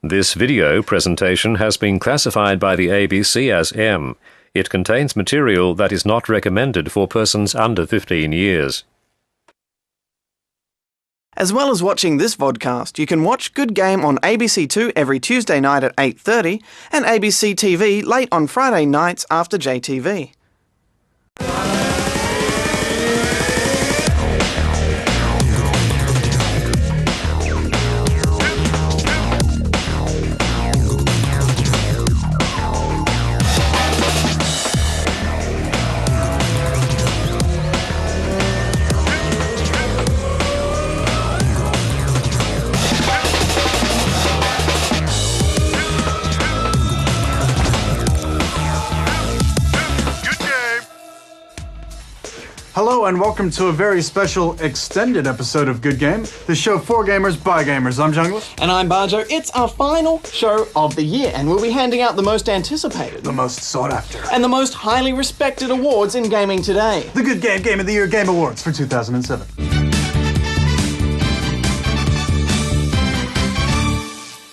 This video presentation has been classified by the ABC as M. It contains material that is not recommended for persons under 15 years. As well as watching this vodcast, you can watch Good Game on ABC2 every Tuesday night at 8:30 and ABC TV late on Friday nights after JTV. Hello and welcome to a very special extended episode of Good Game, the show for gamers by gamers. I'm Jungler. And I'm Barjo. It's our final show of the year, and we'll be handing out the most anticipated, The most sought after, and the most highly respected awards in gaming today. the Good Game Game of the Year Game Awards for 2007.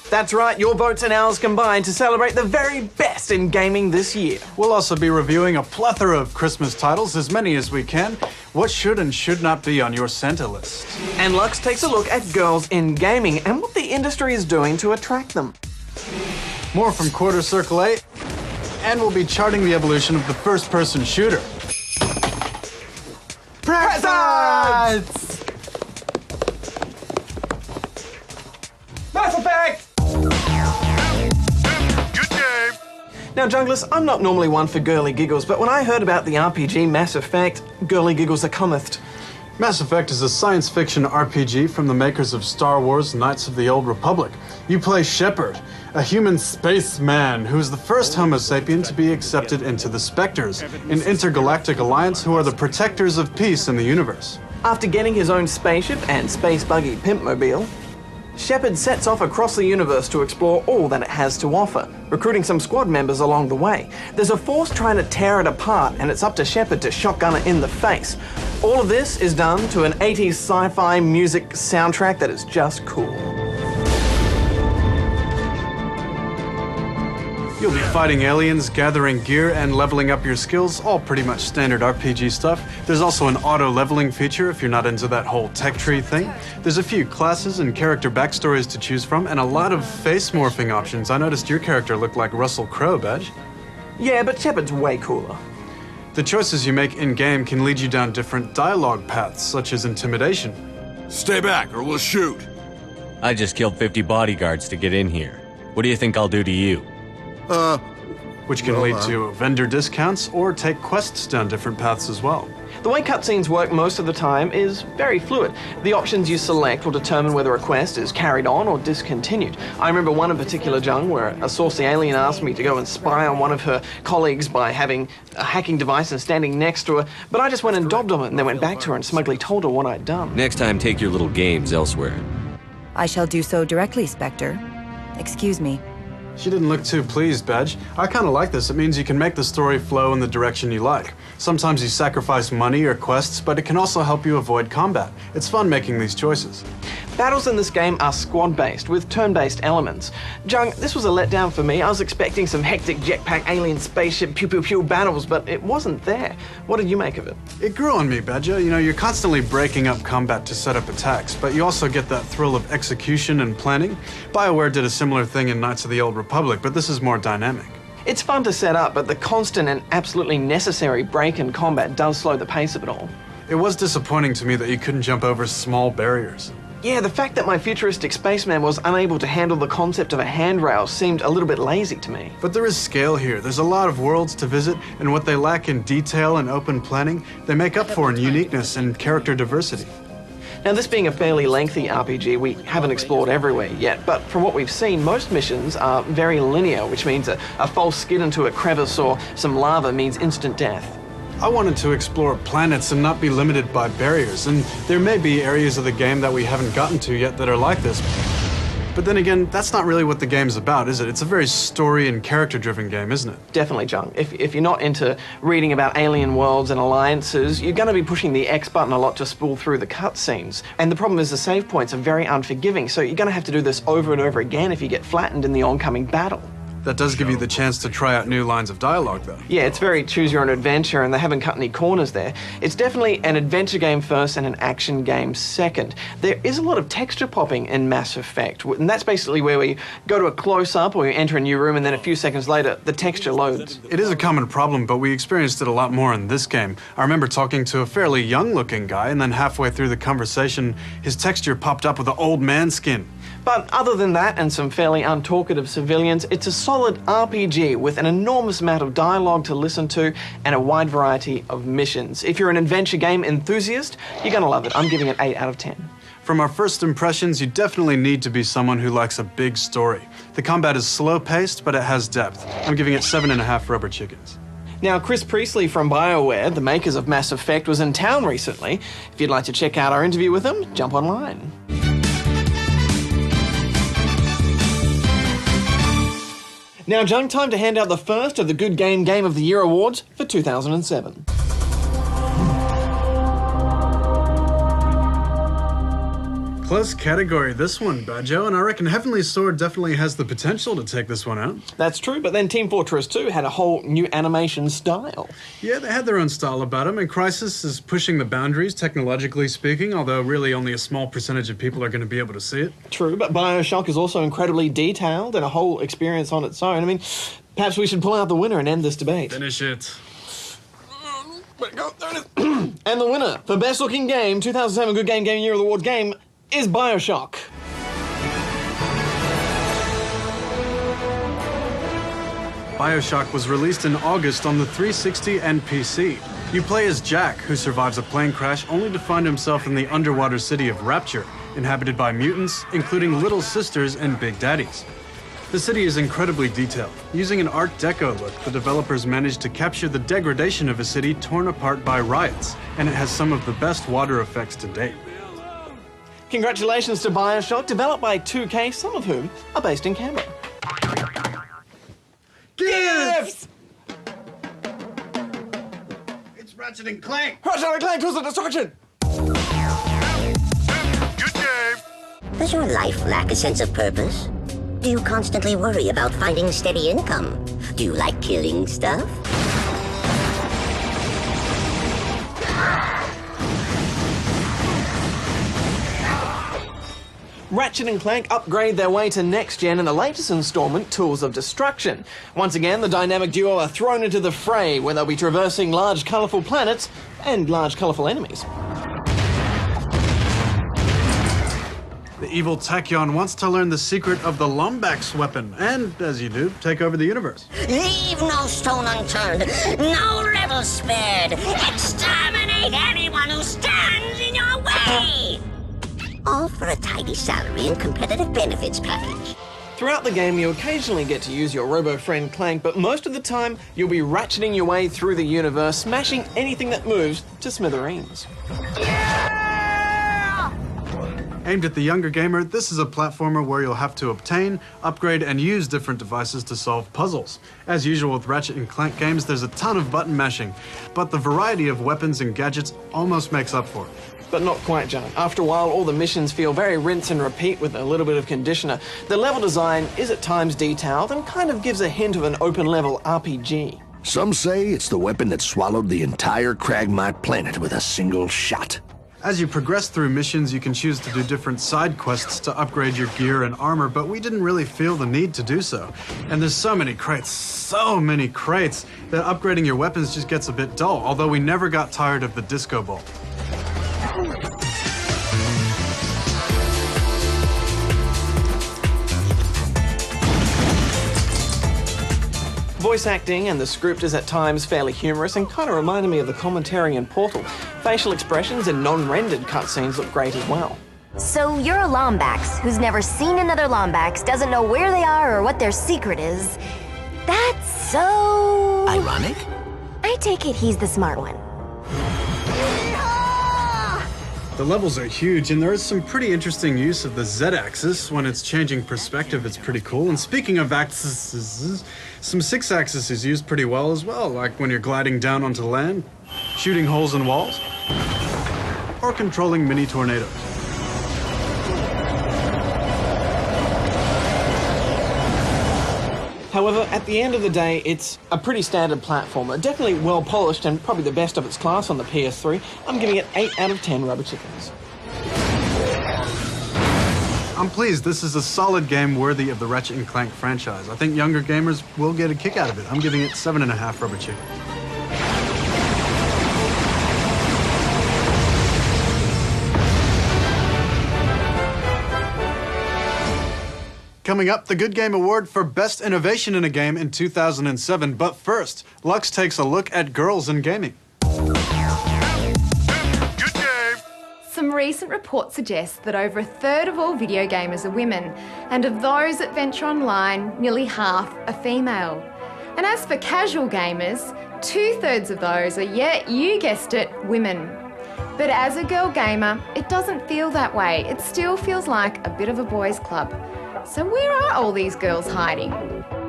That's right, your votes and ours combined to celebrate the very best in gaming this year. We'll also be reviewing a plethora of Christmas titles, as many as we can. What should and should not be on your Santa list? And Lux takes a look at girls in gaming and what the industry is doing to attract them. More from Quarter Circle 8, and we'll be charting the evolution of the first-person shooter. Presents! Mass Effect! Good game! Now, Junglers, I'm not normally one for girly giggles, but when I heard about the RPG Mass Effect, girly giggles are cometh. Mass Effect is a science fiction RPG from the makers of Star Wars Knights of the Old Republic. You play Shepard, a human spaceman who is the first Homo sapien to be accepted into the Spectres, an intergalactic alliance who are the protectors of peace in the universe. After getting his own spaceship and space buggy pimpmobile, Shepard sets off across the universe to explore all that it has to offer, recruiting some squad members along the way. There's a force trying to tear it apart, and it's up to Shepard to shotgun it in the face. All of this is done to an 80s sci-fi music soundtrack that is just cool. You'll be fighting aliens, gathering gear, and leveling up your skills, all pretty much standard RPG stuff. There's also an auto-leveling feature if you're not into that whole tech tree thing. There's a few classes and character backstories to choose from, and a lot of face morphing options. I noticed your character looked like Russell Crowe, Badge. Yeah, but Shepard's way cooler. The choices you make in-game can lead you down different dialogue paths, such as intimidation. Stay back or we'll shoot. I just killed 50 bodyguards to get in here. What do you think I'll do to you? Which can lead to vendor discounts or take quests down different paths as well. The way cutscenes work most of the time is very fluid. The options you select will determine whether a quest is carried on or discontinued. I remember one in particular, Jung, where a saucy alien asked me to go and spy on one of her colleagues by having a hacking device and standing next to her, but I just went and dobbed on it and then went back to her and smugly told her what I'd done. Next time, take your little games elsewhere. I shall do so directly, Spectre. Excuse me. She didn't look too pleased, Badge. I kind of like this. It means you can make the story flow in the direction you like. Sometimes you sacrifice money or quests, but it can also help you avoid combat. It's fun making these choices. Battles in this game are squad-based, with turn-based elements. Jung, this was a letdown for me. I was expecting some hectic jetpack alien spaceship pew-pew-pew battles, but it wasn't there. What did you make of it? It grew on me, Badger. You know, you're constantly breaking up combat to set up attacks, but you also get that thrill of execution and planning. BioWare did a similar thing in Knights of the Old Republic, but this is more dynamic. It's fun to set up, but the constant and absolutely necessary break in combat does slow the pace of it all. It was disappointing to me that you couldn't jump over small barriers. Yeah, the fact that my futuristic spaceman was unable to handle the concept of a handrail seemed a little bit lazy to me. But there is scale here. There's a lot of worlds to visit, and what they lack in detail and open planning, they make up for in uniqueness and character diversity. Now, this being a fairly lengthy RPG, we haven't explored everywhere yet, but from what we've seen, most missions are very linear, which means a false skid into a crevice or some lava means instant death. I wanted to explore planets and not be limited by barriers, and there may be areas of the game that we haven't gotten to yet that are like this. But then again, that's not really what the game's about, is it? It's a very story and character-driven game, isn't it? Definitely, John. If you're not into reading about alien worlds and alliances, you're going to be pushing the X button a lot to spool through the cutscenes. And the problem is the save points are very unforgiving, so you're going to have to do this over and over again if you get flattened in the oncoming battle. That does give you the chance to try out new lines of dialogue, though. Yeah, it's very choose your own adventure, and they haven't cut any corners there. It's definitely an adventure game first and an action game second. There is a lot of texture popping in Mass Effect, and that's basically where we go to a close-up or you enter a new room, and then a few seconds later, the texture loads. It is a common problem, but we experienced it a lot more in this game. I remember talking to a fairly young-looking guy, and then halfway through the conversation, his texture popped up with an old man skin. But other than that and some fairly untalkative civilians, it's a solid RPG with an enormous amount of dialogue to listen to and a wide variety of missions. If you're an adventure game enthusiast, you're going to love it. I'm giving it 8 out of 10. From our first impressions, you definitely need to be someone who likes a big story. The combat is slow-paced, but it has depth. I'm giving it 7.5 rubber chickens. Now, Chris Priestley from BioWare, the makers of Mass Effect, was in town recently. If you'd like to check out our interview with him, jump online. Now, Junk, time to hand out the first of the Good Game Game of the Year awards for 2007. Close category, this one, Badjo, and I reckon Heavenly Sword definitely has the potential to take this one out. That's true, but then Team Fortress 2 had a whole new animation style. Yeah, they had their own style about them, and Crysis is pushing the boundaries, technologically speaking, although really only a small percentage of people are going to be able to see it. True, but Bioshock is also incredibly detailed and a whole experience on its own. I mean, perhaps we should pull out the winner and end this debate. Finish it. There it is. And the winner for Best Looking Game, 2007 Good Game Game Year of the Award game, is Bioshock. Bioshock was released in August on the 360 and PC. You play as Jack, who survives a plane crash only to find himself in the underwater city of Rapture, inhabited by mutants, including little sisters and big daddies. The city is incredibly detailed. Using an Art Deco look, the developers managed to capture the degradation of a city torn apart by riots, and it has some of the best water effects to date. Congratulations to Bioshock, developed by 2K, some of whom are based in Canberra. Gifts! It's Ratchet and Clank! Ratchet and Clank, Tools of Destruction! Good game. Does your life lack a sense of purpose? Do you constantly worry about finding steady income? Do you like killing stuff? Ratchet and Clank upgrade their way to next gen in the latest installment, Tools of Destruction. Once again, the dynamic duo are thrown into the fray, where they'll be traversing large, colourful planets and large, colourful enemies. The evil Tachyon wants to learn the secret of the Lombax weapon, and, as you do, take over the universe. Leave no stone unturned, no rebel spared. Exterminate anyone who stands in your way. All for a tidy salary and competitive benefits package. Throughout the game, you occasionally get to use your robo-friend Clank, but most of the time, you'll be ratcheting your way through the universe, smashing anything that moves to smithereens. Aimed at the younger gamer, this is a platformer where you'll have to obtain, upgrade, and use different devices to solve puzzles. As usual with Ratchet and Clank games, there's a ton of button mashing, but the variety of weapons and gadgets almost makes up for it. But not quite, John. After a while, all the missions feel very rinse and repeat with a little bit of conditioner. The level design is at times detailed and kind of gives a hint of an open-level RPG. Some say it's the weapon that swallowed the entire Cragmite planet with a single shot. As you progress through missions, you can choose to do different side quests to upgrade your gear and armor, but we didn't really feel the need to do so. And there's so many crates, that upgrading your weapons just gets a bit dull, although we never got tired of the disco ball. Voice acting and the script is at times fairly humorous and kind of reminded me of the commentary in Portal. Facial expressions and non-rendered cutscenes look great as well. So you're a Lombax who's never seen another Lombax, doesn't know where they are or what their secret is. That's so... Ironic? I take it he's the smart one. The levels are huge, and there is some pretty interesting use of the Z-axis. When it's changing perspective, it's pretty cool. And speaking of axes, some 6-axis is used pretty well as well, like when you're gliding down onto land, shooting holes in walls, or controlling mini tornadoes. However, at the end of the day, it's a pretty standard platformer. Definitely well polished and probably the best of its class on the PS3. I'm giving it 8 out of 10 rubber chickens. I'm pleased. This is a solid game worthy of the Ratchet and Clank franchise. I think younger gamers will get a kick out of it. I'm giving it 7.5 rubber chickens. Coming up, the Good Game Award for Best Innovation in a Game in 2007. But first, Lux takes a look at girls in gaming. Good game. Some recent reports suggest that over a third of all video gamers are women, and of those that venture online, nearly half are female. And as for casual gamers, 2/3 of those are, yeah, you guessed it, women. But as a girl gamer, it doesn't feel that way. It still feels like a bit of a boys' club. So where are all these girls hiding?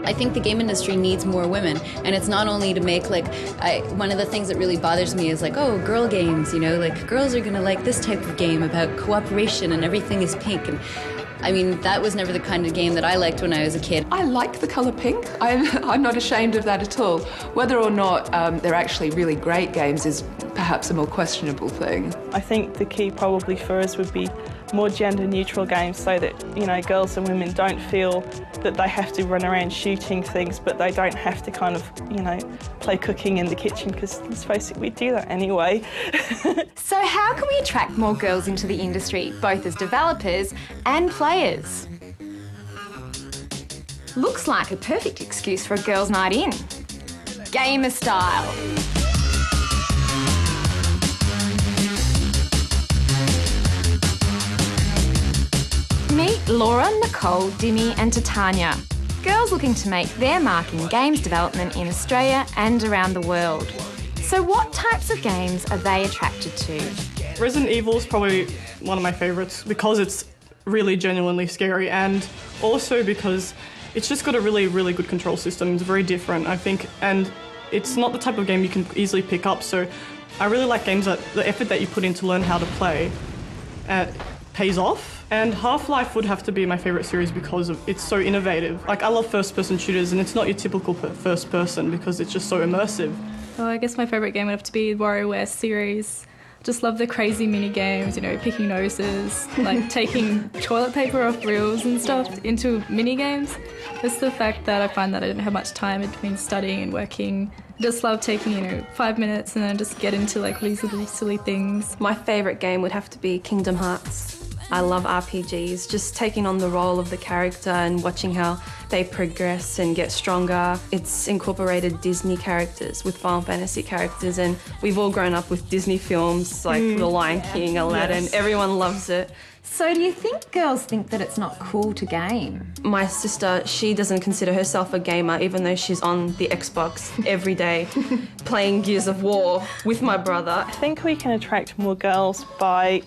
I think the game industry needs more women, and it's not only to make one of the things that really bothers me is like, oh, girl games, you know, like girls are gonna like this type of game about cooperation and everything is pink. And I mean, that was never the kind of game that I liked when I was a kid. I like the colour pink. I'm not ashamed of that at all. Whether or not they're actually really great games is perhaps a more questionable thing. I think the key probably for us would be more gender-neutral games so that, you know, girls and women don't feel that they have to run around shooting things, but they don't have to kind of, you know, play cooking in the kitchen, because let's face it, we do that anyway. So how can we attract more girls into the industry, both as developers and players? Looks like a perfect excuse for a girls' night in. Gamer style. Meet Laura, Nicole, Dimmy and Titania. Girls looking to make their mark in games development in Australia and around the world. So what types of games are they attracted to? Resident Evil is probably one of my favourites because it's really genuinely scary, and also because it's just got a really, really good control system. It's very different, I think, and it's not the type of game you can easily pick up, so I really like games that the effort that you put in to learn how to play pays off. And Half-Life would have to be my favourite series because it's so innovative. Like, I love first-person shooters, and it's not your typical first-person because it's just so immersive. Oh, I guess my favourite game would have to be WarioWare series. Just love the crazy mini games, you know, picking noses, like taking toilet paper off reels and stuff into mini games. It's the fact that I find that I didn't have much time between studying and working. Just love taking, you know, 5 minutes and then just get into like these little silly things. My favourite game would have to be Kingdom Hearts. I love RPGs, just taking on the role of the character and watching how they progress and get stronger. It's incorporated Disney characters with Final Fantasy characters, and we've all grown up with Disney films like The Lion King, Aladdin. Yes. Everyone loves it. So do you think girls think that it's not cool to game? My sister, she doesn't consider herself a gamer, even though she's on the Xbox every day playing Gears of War with my brother. I think we can attract more girls by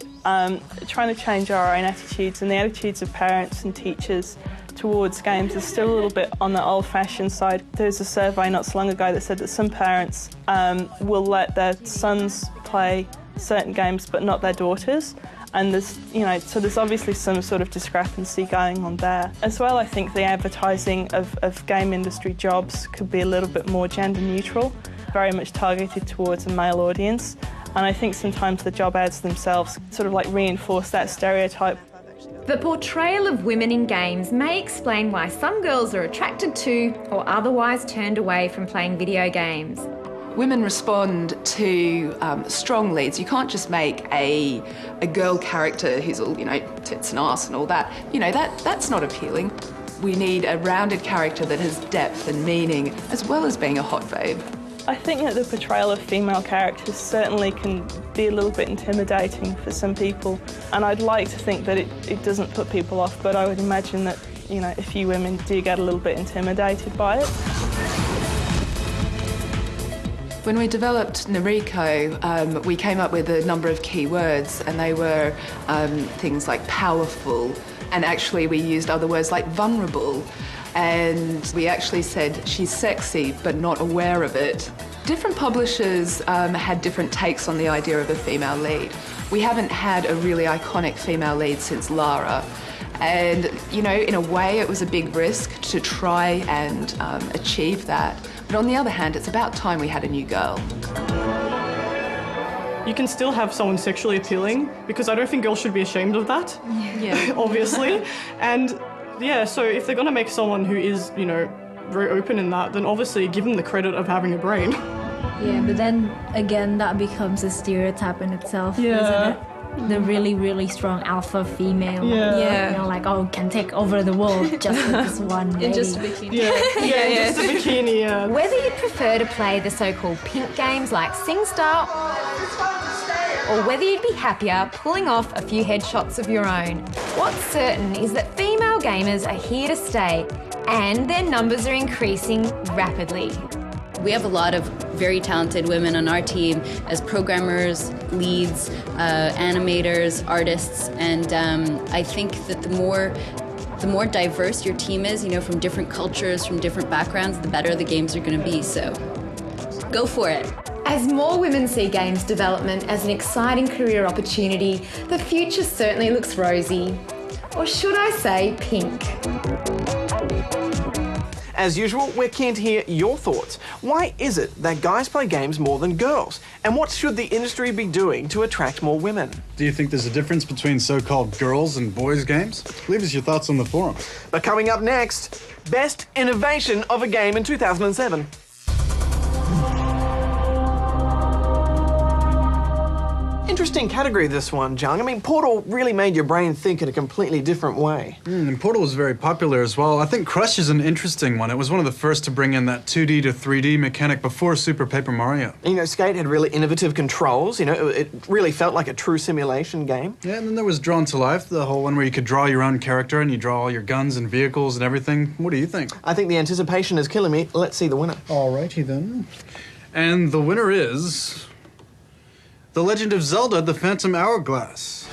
trying to change our own attitudes, and the attitudes of parents and teachers towards games is still a little bit on the old-fashioned side. There was a survey not so long ago that said that some parents will let their sons play certain games but not their daughters. And there's, you know, so there's obviously some sort of discrepancy going on there. As well, I think the advertising of game industry jobs could be a little bit more gender neutral, very much targeted towards a male audience. And I think sometimes the job ads themselves sort of like reinforce that stereotype. The portrayal of women in games may explain why some girls are attracted to or otherwise turned away from playing video games. Women respond to strong leads. You can't just make a girl character who's all, you know, tits and ass and all that. You know, that's not appealing. We need a rounded character that has depth and meaning, as well as being a hot babe. I think that the portrayal of female characters certainly can be a little bit intimidating for some people, and I'd like to think that it doesn't put people off, but I would imagine that, you know, a few women do get a little bit intimidated by it. When we developed Noriko, we came up with a number of key words, and they were things like powerful, and actually we used other words like vulnerable, and we actually said she's sexy but not aware of it. Different publishers had different takes on the idea of a female lead. We haven't had a really iconic female lead since Lara. And, you know, in a way it was a big risk to try and achieve that. But on the other hand, it's about time we had a new girl. You can still have someone sexually appealing, because I don't think girls should be ashamed of that. Yeah. Obviously. And yeah, so if they're gonna make someone who is, you know, very open in that, then obviously give them the credit of having a brain. Yeah, but then again, that becomes a stereotype in itself, Yeah. isn't it? The really, really strong alpha female. Yeah. You know, like, oh, can take over the world just with this one lady. In just a bikini. Just a bikini, yeah. Whether you prefer to play the so-called pink games like SingStar, or whether you'd be happier pulling off a few headshots of your own, what's certain is that female gamers are here to stay, and their numbers are increasing rapidly. We have a lot of very talented women on our team as programmers, leads, animators, artists, and I think that the more diverse your team is, you know, from different cultures, from different backgrounds, the better the games are going to be, so go for it. As more women see games development as an exciting career opportunity, the future certainly looks rosy. Or should I say pink? As usual, we're keen to hear your thoughts. Why is it that guys play games more than girls? And what should the industry be doing to attract more women? Do you think there's a difference between so-called girls and boys games? Leave us your thoughts on the forums. But coming up next, Best Innovation of a Game in 2007. Interesting category, this one, Jung. I mean, Portal really made your brain think in a completely different way. And Portal was very popular as well. I think Crush is an interesting one. It was one of the first to bring in that 2D to 3D mechanic before Super Paper Mario. You know, Skate had really innovative controls. You know, it really felt like a true simulation game. Yeah, and then there was Drawn to Life, the whole one where you could draw your own character and you draw all your guns and vehicles and everything. What do you think? I think the anticipation is killing me. Let's see the winner. Alrighty then. And the winner is The Legend of Zelda: The Phantom Hourglass.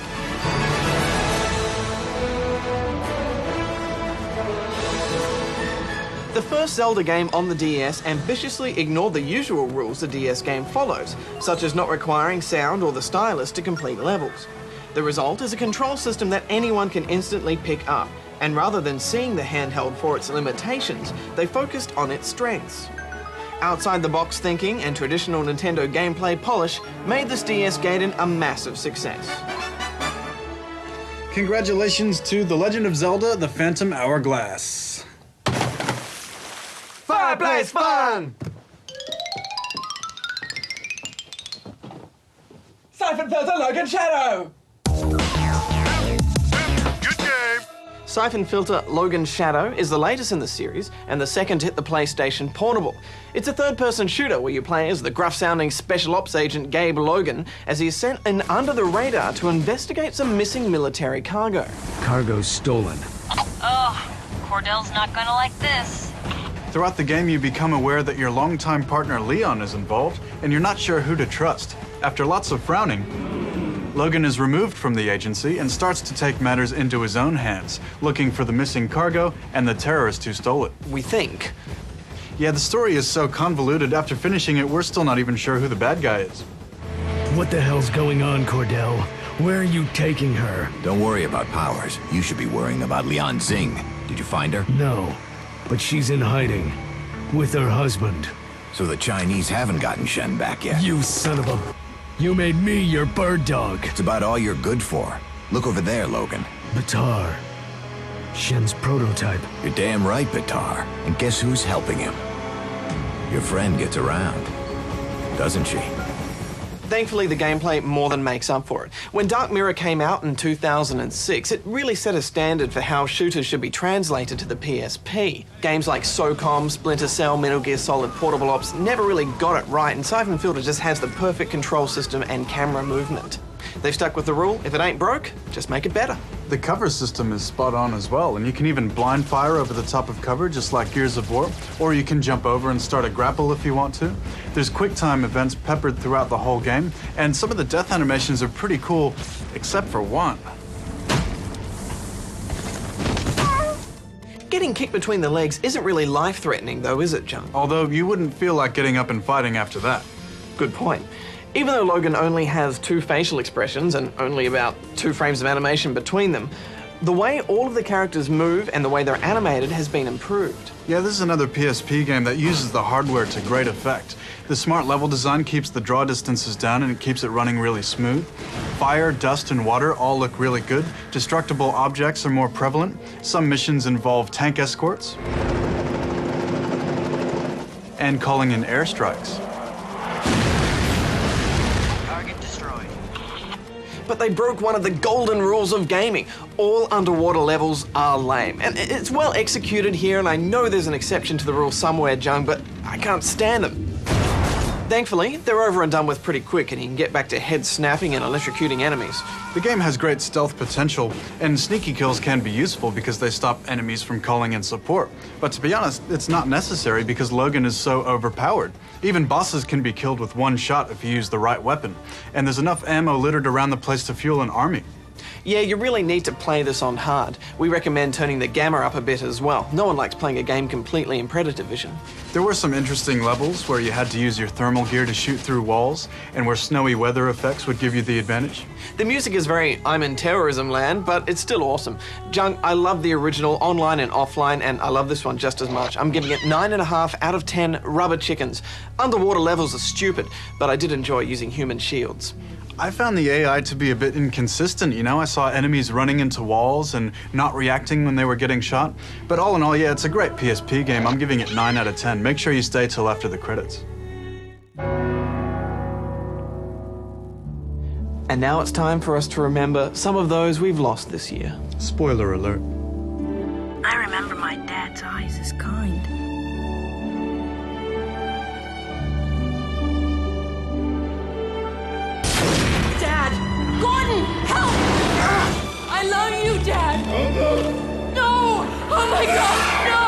The first Zelda game on the DS ambitiously ignored the usual rules the DS game follows, such as not requiring sound or the stylus to complete levels. The result is a control system that anyone can instantly pick up, and rather than seeing the handheld for its limitations, they focused on its strengths. Outside-the-box thinking and traditional Nintendo gameplay polish made this DS Gaiden a massive success. Congratulations to The Legend of Zelda: The Phantom Hourglass. Fireplace fun! Syphon filter Logan Shadow! Good game! Syphon Filter Logan Shadow is the latest in the series and the second to hit the PlayStation Portable. It's a third-person shooter where you play as the gruff-sounding Special Ops agent Gabe Logan as he is sent in under the radar to investigate some missing military cargo. Cargo's stolen. Oh, Cordell's not gonna like this. Throughout the game, you become aware that your longtime partner Leon is involved, and you're not sure who to trust. After lots of frowning, Logan is removed from the agency and starts to take matters into his own hands, looking for the missing cargo and the terrorist who stole it. We think. Yeah, the story is so convoluted, after finishing it, we're still not even sure who the bad guy is. What the hell's going on, Cordell? Where are you taking her? Don't worry about Powers. You should be worrying about Lian Xing. Did you find her? No, but she's in hiding. With her husband. So the Chinese haven't gotten Shen back yet? You son of a... You made me your bird dog. It's about all you're good for. Look over there, Logan. Batar. Shen's prototype. You're damn right, Batar. And guess who's helping him? Your friend gets around, doesn't she? Thankfully, the gameplay more than makes up for it. When Dark Mirror came out in 2006, it really set a standard for how shooters should be translated to the PSP. Games like SOCOM, Splinter Cell, Metal Gear Solid, Portable Ops never really got it right, and Syphon Filter just has the perfect control system and camera movement. They've stuck with the rule, if it ain't broke, just make it better. The cover system is spot on as well, and you can even blind fire over the top of cover, just like Gears of War, or you can jump over and start a grapple if you want to. There's quick time events peppered throughout the whole game, and some of the death animations are pretty cool, except for one. Getting kicked between the legs isn't really life-threatening though, is it, Jung? Although you wouldn't feel like getting up and fighting after that. Good point. Even though Logan only has 2 facial expressions and only about 2 frames of animation between them, the way all of the characters move and the way they're animated has been improved. Yeah, this is another PSP game that uses the hardware to great effect. The smart level design keeps the draw distances down and it keeps it running really smooth. Fire, dust, and water all look really good. Destructible objects are more prevalent. Some missions involve tank escorts and calling in airstrikes. But they broke one of the golden rules of gaming. All underwater levels are lame. And it's well executed here, and I know there's an exception to the rule somewhere, Jung, but I can't stand them. Thankfully, they're over and done with pretty quick, and you can get back to head snapping and electrocuting enemies. The game has great stealth potential, and sneaky kills can be useful because they stop enemies from calling in support. But to be honest, it's not necessary because Logan is so overpowered. Even bosses can be killed with one shot if you use the right weapon, and there's enough ammo littered around the place to fuel an army. Yeah, you really need to play this on hard. We recommend turning the gamma up a bit as well. No one likes playing a game completely in Predator vision. There were some interesting levels where you had to use your thermal gear to shoot through walls, and where snowy weather effects would give you the advantage. The music is very I'm in terrorism land, but it's still awesome. Jung, I love the original online and offline, and I love this one just as much. I'm giving it 9.5 out of 10 rubber chickens. Underwater levels are stupid, but I did enjoy using human shields. I found the AI to be a bit inconsistent, you know? I saw enemies running into walls and not reacting when they were getting shot. But all in all, yeah, it's a great PSP game. I'm giving it 9 out of 10. Make sure you stay till after the credits. And now it's time for us to remember some of those we've lost this year. Spoiler alert. I remember my dad's eyes as kind. Gordon, help! I love you, Dad! No! Oh my God, no!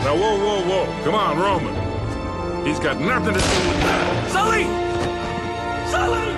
Now, whoa. Come on, Roman. He's got nothing to do with that. Sully! Sully!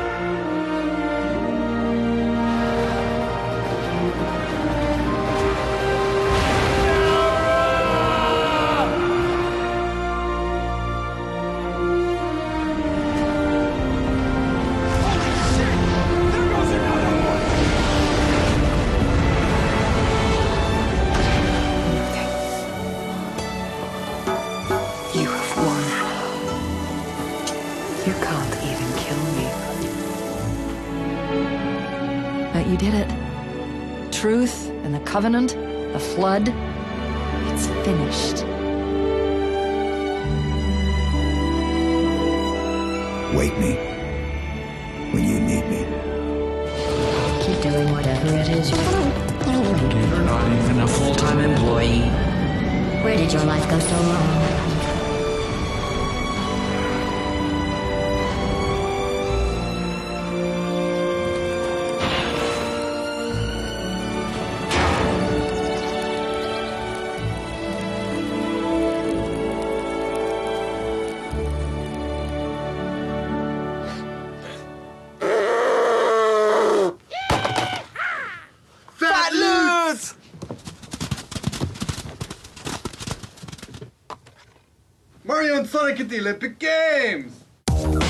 You did it. Truth and the Covenant, the Flood, it's finished. Wake me when you need me. Keep doing whatever it is you do. You're not even a full-time employee. Where did your life go so wrong? Mario and Sonic at the Olympic Games! Good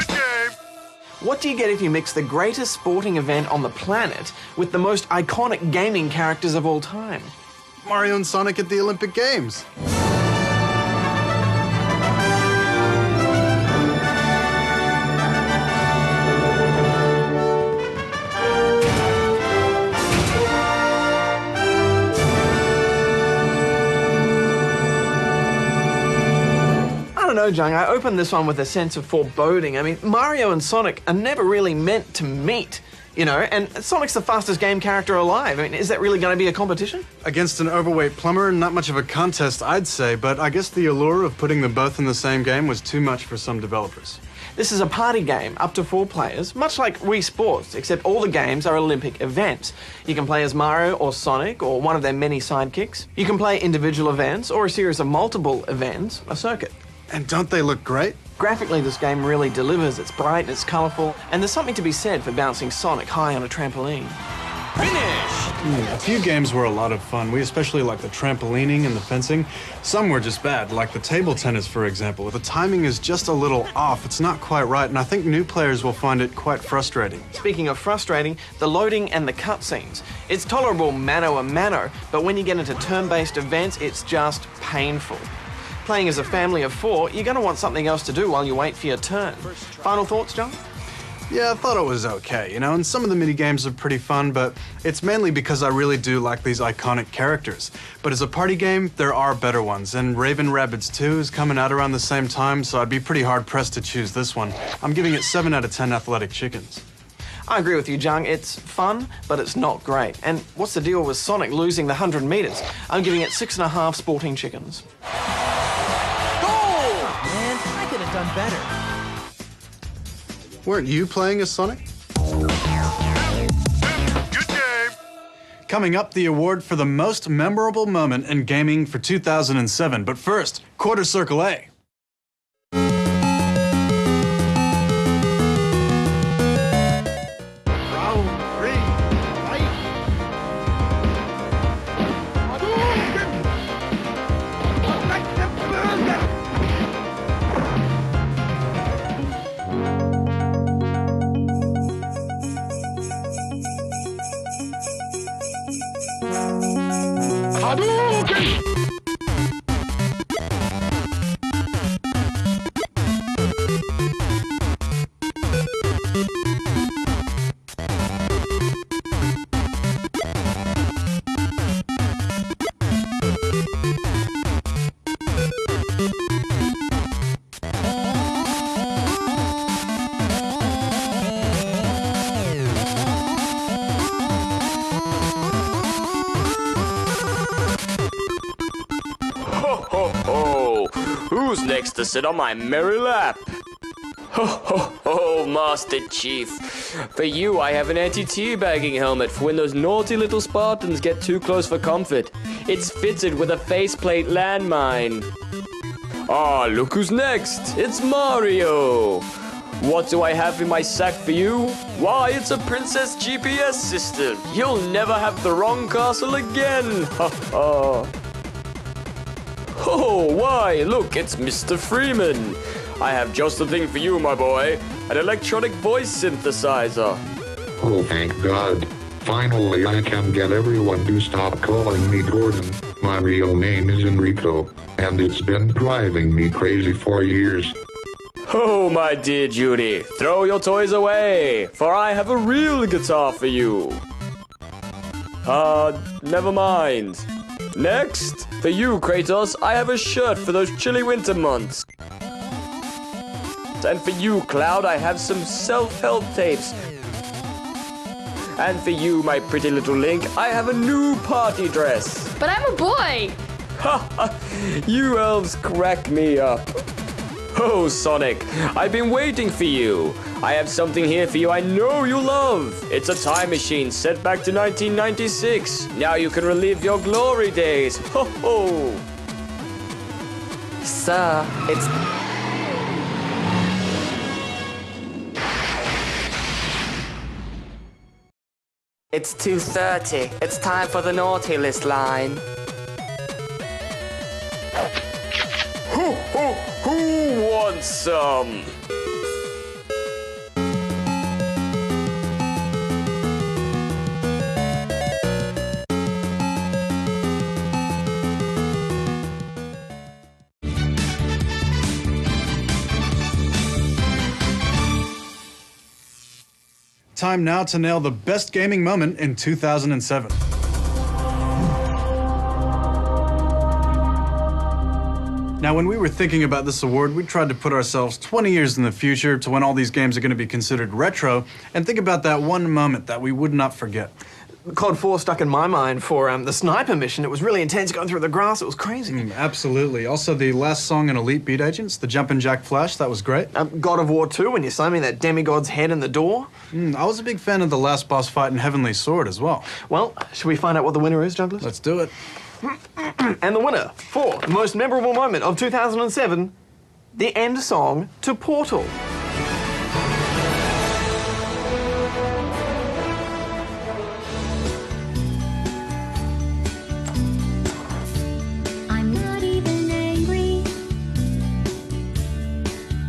game! What do you get if you mix the greatest sporting event on the planet with the most iconic gaming characters of all time? Mario and Sonic at the Olympic Games. I don't know, Jung, I opened this one with a sense of foreboding. I mean, Mario and Sonic are never really meant to meet. You know, and Sonic's the fastest game character alive. I mean, is that really going to be a competition? Against an overweight plumber, not much of a contest, I'd say, but I guess the allure of putting them both in the same game was too much for some developers. This is a party game, up to 4 players, much like Wii Sports, except all the games are Olympic events. You can play as Mario or Sonic or one of their many sidekicks. You can play individual events or a series of multiple events, a circuit. And don't they look great? Graphically, this game really delivers. It's bright, it's colourful, and there's something to be said for bouncing Sonic high on a trampoline. A few games were a lot of fun. We especially liked the trampolining and the fencing. Some were just bad, like the table tennis, for example. The timing is just a little off. It's not quite right, and I think new players will find it quite frustrating. Speaking of frustrating, the loading and the cutscenes. It's tolerable mano a mano, but when you get into turn-based events, it's just painful. Playing as a family of 4, you're going to want something else to do while you wait for your turn. Final thoughts, John? Yeah, I thought it was okay, you know, and some of the mini-games are pretty fun, but it's mainly because I really do like these iconic characters. But as a party game, there are better ones, and Raven Rabbids 2 is coming out around the same time, so I'd be pretty hard-pressed to choose this one. I'm giving it 7 out of 10 athletic chickens. I agree with you, Jung. It's fun, but it's not great. And what's the deal with Sonic losing the 100 metres? I'm giving it 6.5 sporting chickens. Man, I could have done better. Weren't you playing as Sonic? Good game. Coming up, the award for the most memorable moment in gaming for 2007. But first, Quarter Circle A. Who's next to sit on my merry lap? Ho ho ho, Master Chief. For you, I have an anti-teabagging helmet for when those naughty little Spartans get too close for comfort. It's fitted with a faceplate landmine. Ah, look who's next. It's Mario. What do I have in my sack for you? Why, it's a Princess GPS system. You'll never have the wrong castle again. Ha ha. Oh, why, look, it's Mr. Freeman. I have just the thing for you, my boy. An electronic voice synthesizer. Oh, thank God. Finally, I can get everyone to stop calling me Gordon. My real name is Enrico, and it's been driving me crazy for years. Oh, my dear Judy, throw your toys away, for I have a real guitar for you. Never mind. Next, for you, Kratos, I have a shirt for those chilly winter months. And for you, Cloud, I have some self-help tapes. And for you, my pretty little Link, I have a new party dress. But I'm a boy! Ha ha! You elves crack me up. Oh, Sonic, I've been waiting for you. I have something here for you I know you love. It's a time machine set back to 1996. Now you can relive your glory days. Ho ho! Sir, it's... It's 2:30. It's time for the naughty list line. Who wants some? Time now to nail the best gaming moment in 2007. Now Now, when we were thinking about this award, we tried to put ourselves 20 years in the future to when all these games are going to be considered retro, and think about that one moment that we would not forget. COD 4 stuck in my mind for the sniper mission. It was really intense going through the grass. It was crazy. Absolutely. Also, the last song in Elite Beat Agents, the Jumpin' Jack Flash, that was great. God of War 2, when you're slamming that demigod's head in the door. I was a big fan of the last boss fight in Heavenly Sword as well. Well, should we find out what the winner is, Douglas? Let's do it. And the winner for the most memorable moment of 2007, the end song to Portal. I'm not even angry.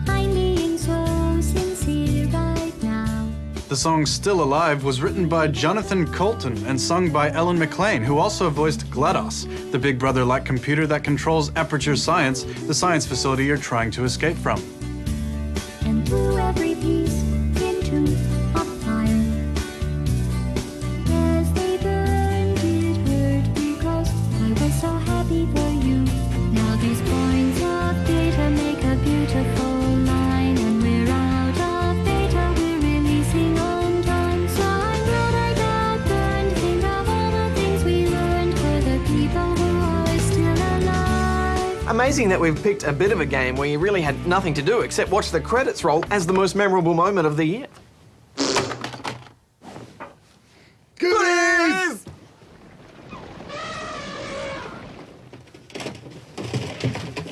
I'm being so sincere right now. The song Still Alive was written by Jonathan Colton and sung by Ellen McLean, who also voiced GLaDOS, the Big Brother-like computer that controls Aperture Science, the science facility you're trying to escape from. And threw every piece into a fire. As they burned, it hurt because I was so happy for you. Now these points of data make a beautiful line, and we're out of data, we're releasing on time. So I'm glad I got burned. Think of all the things we learned for the people who are still alive. Amazing that we've picked a bit of a game where you really had nothing to do except watch the credits roll as the most memorable moment of the year. Goodies!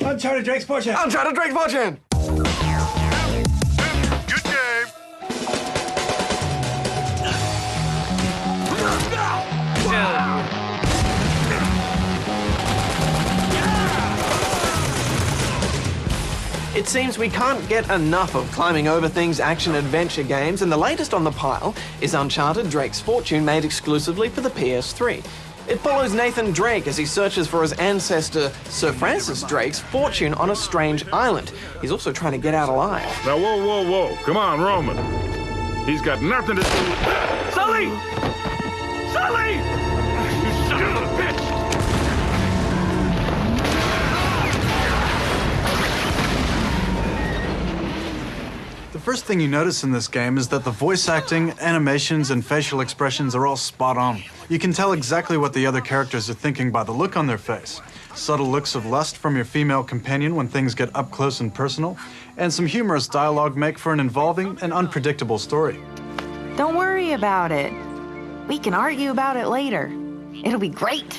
Uncharted Drake's Fortune! Uncharted Drake's Fortune! Good game. It seems we can't get enough of climbing over things action-adventure games, and the latest on the pile is Uncharted Drake's Fortune, made exclusively for the PS3. It follows Nathan Drake as he searches for his ancestor, Sir Francis Drake's fortune on a strange island. He's also trying to get out alive. Now, whoa, whoa, whoa. Come on, Roman. He's got nothing to do with... Sully! Sully! You son of a bitch! The first thing you notice in this game is that the voice acting, animations, and facial expressions are all spot on. You can tell exactly what the other characters are thinking by the look on their face. Subtle looks of lust from your female companion when things get up close and personal, and some humorous dialogue make for an involving and unpredictable story. Don't worry about it. We can argue about it later. It'll be great.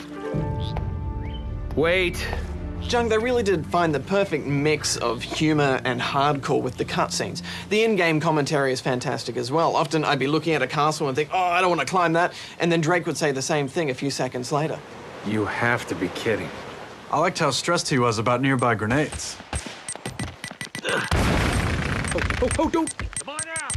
Wait. Jung, they really did find the perfect mix of humor and hardcore with the cutscenes. The in-game commentary is fantastic as well. Often I'd be looking at a castle and think, oh, I don't want to climb that, and then Drake would say the same thing a few seconds later. You have to be kidding. I liked how stressed he was about nearby grenades. Oh, don't! Come on now!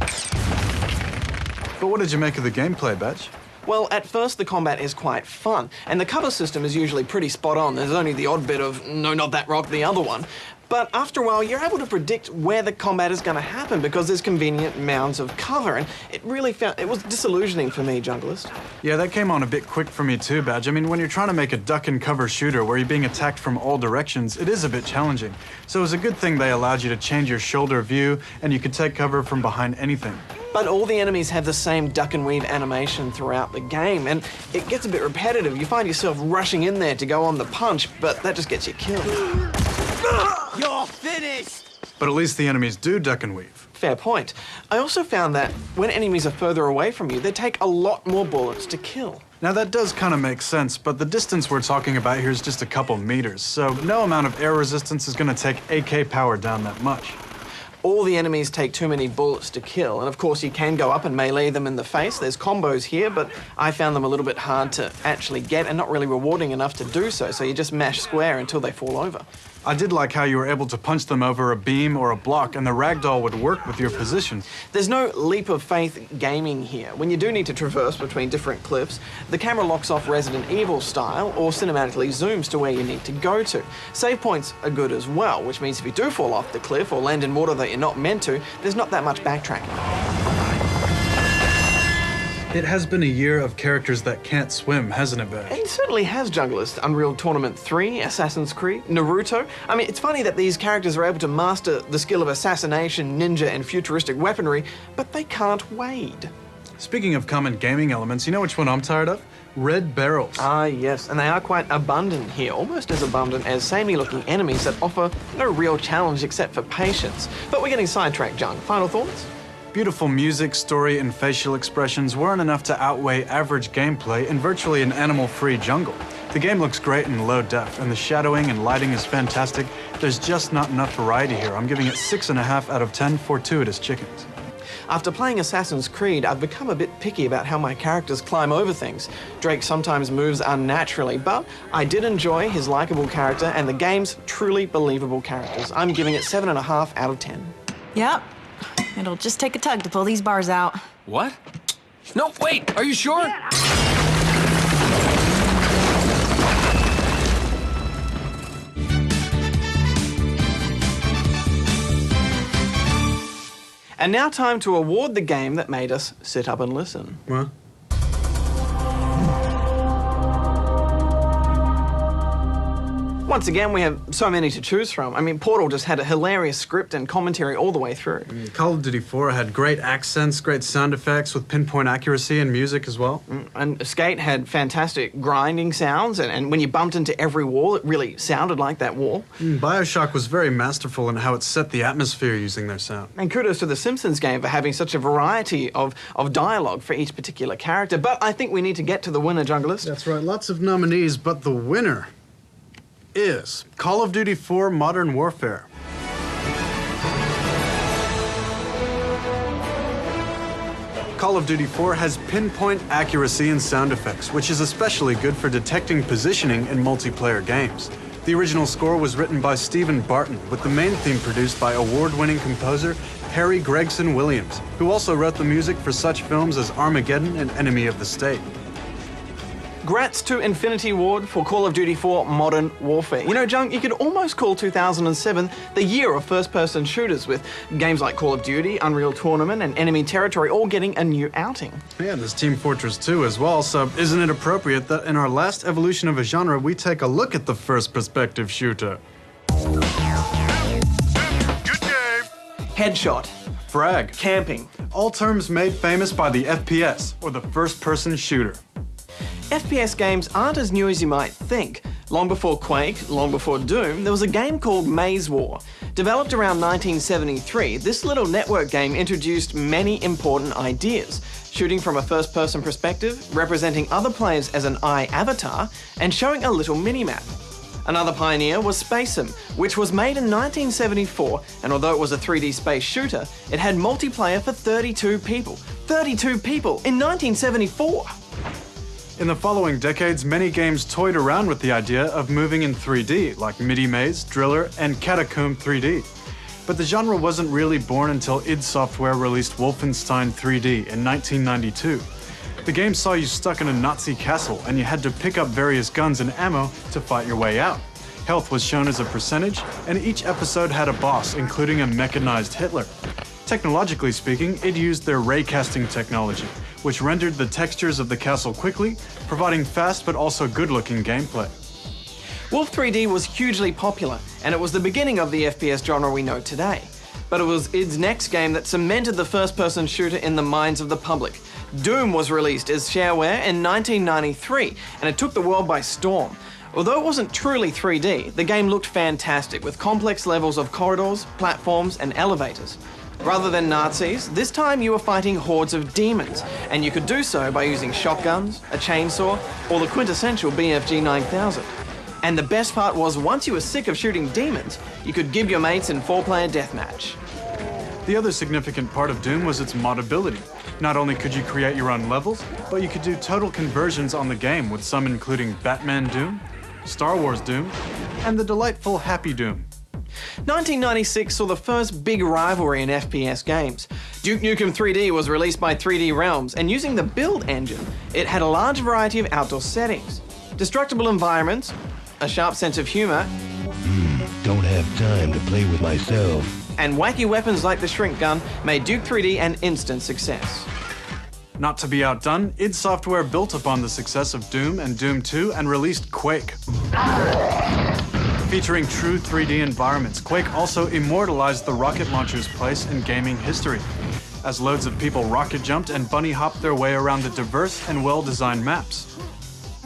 But what did you make of the gameplay, Badge? Well, at first the combat is quite fun, and the cover system is usually pretty spot on. There's only the odd bit of, no, not that rock, the other one. But after a while, you're able to predict where the combat is going to happen because there's convenient mounds of cover, and it was disillusioning for me, Junglist. Yeah, that came on a bit quick for me too, Badge. I mean, when you're trying to make a duck and cover shooter where you're being attacked from all directions, it is a bit challenging. So it was a good thing they allowed you to change your shoulder view, and you could take cover from behind anything. But all the enemies have the same duck and weave animation throughout the game, and it gets a bit repetitive. You find yourself rushing in there to go on the punch, but that just gets you killed. You're finished! But at least the enemies do duck and weave. Fair point. I also found that when enemies are further away from you, they take a lot more bullets to kill. Now that does kind of make sense, but the distance we're talking about here is just a couple meters, so no amount of air resistance is going to take AK power down that much. All the enemies take too many bullets to kill, and of course you can go up and melee them in the face. There's combos here, but I found them a little bit hard to actually get and not really rewarding enough to do so, so you just mash square until they fall over. I did like how you were able to punch them over a beam or a block, and the ragdoll would work with your position. There's no leap of faith gaming here. When you do need to traverse between different cliffs, the camera locks off Resident Evil style or cinematically zooms to where you need to go to. Save points are good as well, which means if you do fall off the cliff or land in water that you're not meant to, there's not that much backtracking. It has been a year of characters that can't swim, hasn't it, Bash? It certainly has, Junglist. Unreal Tournament 3, Assassin's Creed, Naruto. I mean, it's funny that these characters are able to master the skill of assassination, ninja, and futuristic weaponry, but they can't wade. Speaking of common gaming elements, you know which one I'm tired of? Red barrels. Ah, yes, and they are quite abundant here, almost as abundant as samey-looking enemies that offer no real challenge except for patience. But we're getting sidetracked, Jung. Final thoughts? Beautiful music, story, and facial expressions weren't enough to outweigh average gameplay in virtually an animal-free jungle. The game looks great in low def, and the shadowing and lighting is fantastic. There's just not enough variety here. I'm giving it 6.5 out of 10 fortuitous chickens. After playing Assassin's Creed, I've become a bit picky about how my characters climb over things. Drake sometimes moves unnaturally, but I did enjoy his likeable character and the game's truly believable characters. I'm giving it 7.5 out of 10. Yep. It'll just take a tug to pull these bars out. What? No, wait, are you sure? And now time to award the game that made us sit up and listen. What? Once again, we have so many to choose from. I mean, Portal just had a hilarious script and commentary all the way through. Call of Duty 4 had great accents, great sound effects with pinpoint accuracy and music as well. And Skate had fantastic grinding sounds, and when you bumped into every wall, it really sounded like that wall. BioShock was very masterful in how it set the atmosphere using their sound. And kudos to the Simpsons game for having such a variety of dialogue for each particular character. But I think we need to get to the winner, Junglist. That's right, lots of nominees, but the winner is Call of Duty 4 Modern Warfare. Call of Duty 4 has pinpoint accuracy and sound effects, which is especially good for detecting positioning in multiplayer games. The original score was written by Stephen Barton, with the main theme produced by award-winning composer Harry Gregson Williams, who also wrote the music for such films as Armageddon and Enemy of the State. Grats to Infinity Ward for Call of Duty 4 Modern Warfare. You know, Junk, you could almost call 2007 the year of first-person shooters, with games like Call of Duty, Unreal Tournament, and Enemy Territory all getting a new outing. Yeah, there's Team Fortress 2 as well, so isn't it appropriate that in our last evolution of a genre, we take a look at the first-perspective shooter? Good game. Headshot. Frag. Camping. All terms made famous by the FPS, or the first-person shooter. FPS games aren't as new as you might think. Long before Quake, long before Doom, there was a game called Maze War. Developed around 1973, this little network game introduced many important ideas. Shooting from a first-person perspective, representing other players as an eye avatar, and showing a little minimap. Another pioneer was Spacem, which was made in 1974, and although it was a 3D space shooter, it had multiplayer for 32 people. 32 people in 1974! In the following decades, many games toyed around with the idea of moving in 3D, like Midi Maze, Driller, and Catacomb 3D. But the genre wasn't really born until id Software released Wolfenstein 3D in 1992. The game saw you stuck in a Nazi castle, and you had to pick up various guns and ammo to fight your way out. Health was shown as a percentage, and each episode had a boss, including a mechanized Hitler. Technologically speaking, it used their raycasting technology, which rendered the textures of the castle quickly, providing fast but also good-looking gameplay. Wolf 3D was hugely popular, and it was the beginning of the FPS genre we know today. But it was id's next game that cemented the first-person shooter in the minds of the public. Doom was released as shareware in 1993, and it took the world by storm. Although it wasn't truly 3D, the game looked fantastic, with complex levels of corridors, platforms, and elevators. Rather than Nazis, this time you were fighting hordes of demons, and you could do so by using shotguns, a chainsaw, or the quintessential BFG 9000. And the best part was, once you were sick of shooting demons, you could give your mates in 4-player deathmatch. The other significant part of Doom was its modability. Not only could you create your own levels, but you could do total conversions on the game, with some including Batman Doom, Star Wars Doom, and the delightful Happy Doom. 1996 saw the first big rivalry in FPS games. Duke Nukem 3D was released by 3D Realms, and using the build engine, it had a large variety of outdoor settings. Destructible environments, a sharp sense of humor, Don't have time to play with myself. and wacky weapons like the shrink gun made Duke 3D an instant success. Not to be outdone, id Software built upon the success of Doom and Doom 2 and released Quake. Featuring true 3D environments, Quake also immortalized the rocket launcher's place in gaming history, as loads of people rocket jumped and bunny hopped their way around the diverse and well-designed maps.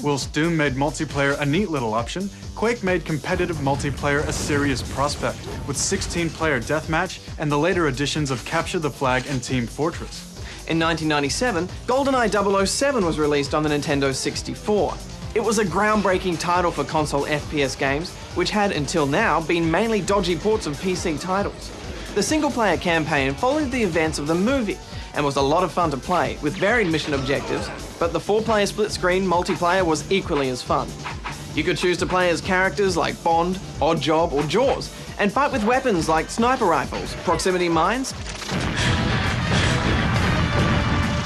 Whilst Doom made multiplayer a neat little option, Quake made competitive multiplayer a serious prospect, with 16-player deathmatch and the later additions of Capture the Flag and Team Fortress. In 1997, GoldenEye 007 was released on the Nintendo 64. It was a groundbreaking title for console FPS games, which had, until now, been mainly dodgy ports of PC titles. The single-player campaign followed the events of the movie, and was a lot of fun to play, with varied mission objectives, but the 4-player split-screen multiplayer was equally as fun. You could choose to play as characters like Bond, Oddjob, or Jaws, and fight with weapons like sniper rifles, proximity mines,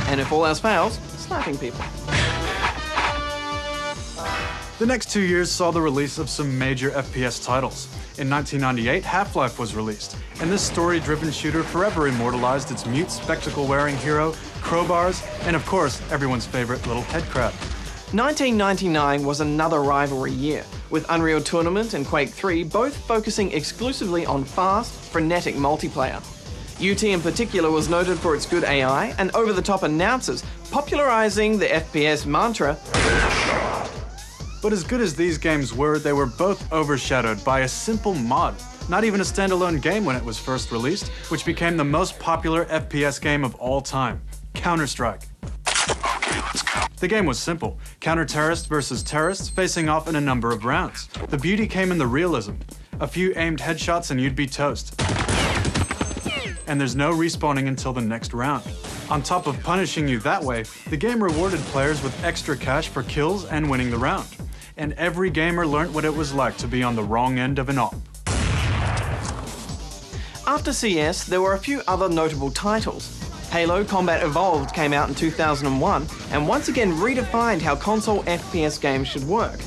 and if all else fails, sniping people. The next 2 years saw the release of some major FPS titles. In 1998, Half-Life was released, and this story-driven shooter forever immortalized its mute spectacle-wearing hero, crowbars, and of course, everyone's favorite little head crab. 1999 was another rivalry year, with Unreal Tournament and Quake 3 both focusing exclusively on fast, frenetic multiplayer. UT in particular was noted for its good AI and over-the-top announcers, popularizing the FPS mantra. But as good as these games were, they were both overshadowed by a simple mod. Not even a standalone game when it was first released, which became the most popular FPS game of all time, Counter-Strike. Okay, let's go. The game was simple, counter-terrorists versus terrorists facing off in a number of rounds. The beauty came in the realism. A few aimed headshots and you'd be toast. And there's no respawning until the next round. On top of punishing you that way, the game rewarded players with extra cash for kills and winning the round. And every gamer learned what it was like to be on the wrong end of an op. After CS, there were a few other notable titles. Halo Combat Evolved came out in 2001 and once again redefined how console FPS games should work.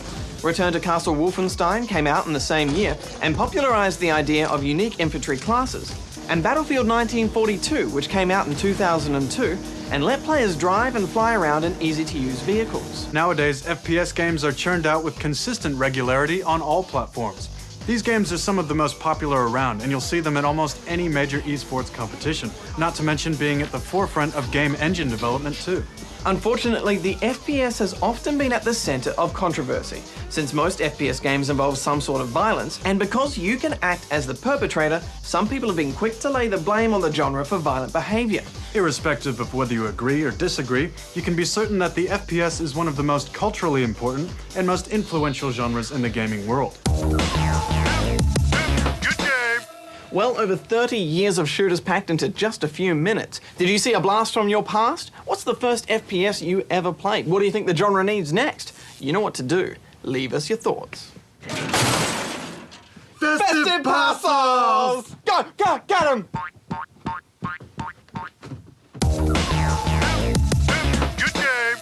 Return to Castle Wolfenstein came out in the same year and popularized the idea of unique infantry classes. And Battlefield 1942, which came out in 2002, and let players drive and fly around in easy-to-use vehicles. Nowadays, FPS games are churned out with consistent regularity on all platforms. These games are some of the most popular around, and you'll see them in almost any major esports competition, not to mention being at the forefront of game engine development too. Unfortunately, the FPS has often been at the center of controversy, since most FPS games involve some sort of violence, and because you can act as the perpetrator, some people have been quick to lay the blame on the genre for violent behavior. Irrespective of whether you agree or disagree, you can be certain that the FPS is one of the most culturally important and most influential genres in the gaming world. Well, over 30 years of shooters packed into just a few minutes. Did you see a blast from your past? What's the first FPS you ever played? What do you think the genre needs next? You know what to do. Leave us your thoughts. Festive parcels! Go, get 'em! Good game!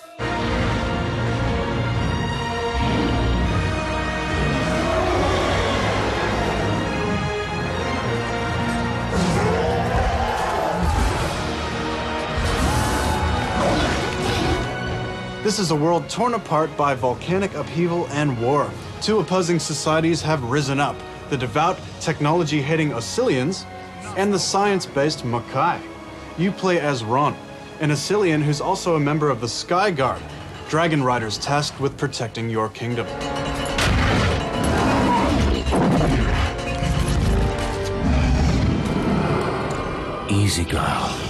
This is a world torn apart by volcanic upheaval and war. Two opposing societies have risen up, the devout, technology-hating Oscillians and the science-based Makai. You play as Ron, an Oscillian who's also a member of the Sky Guard, dragon riders tasked with protecting your kingdom. Easy, girl.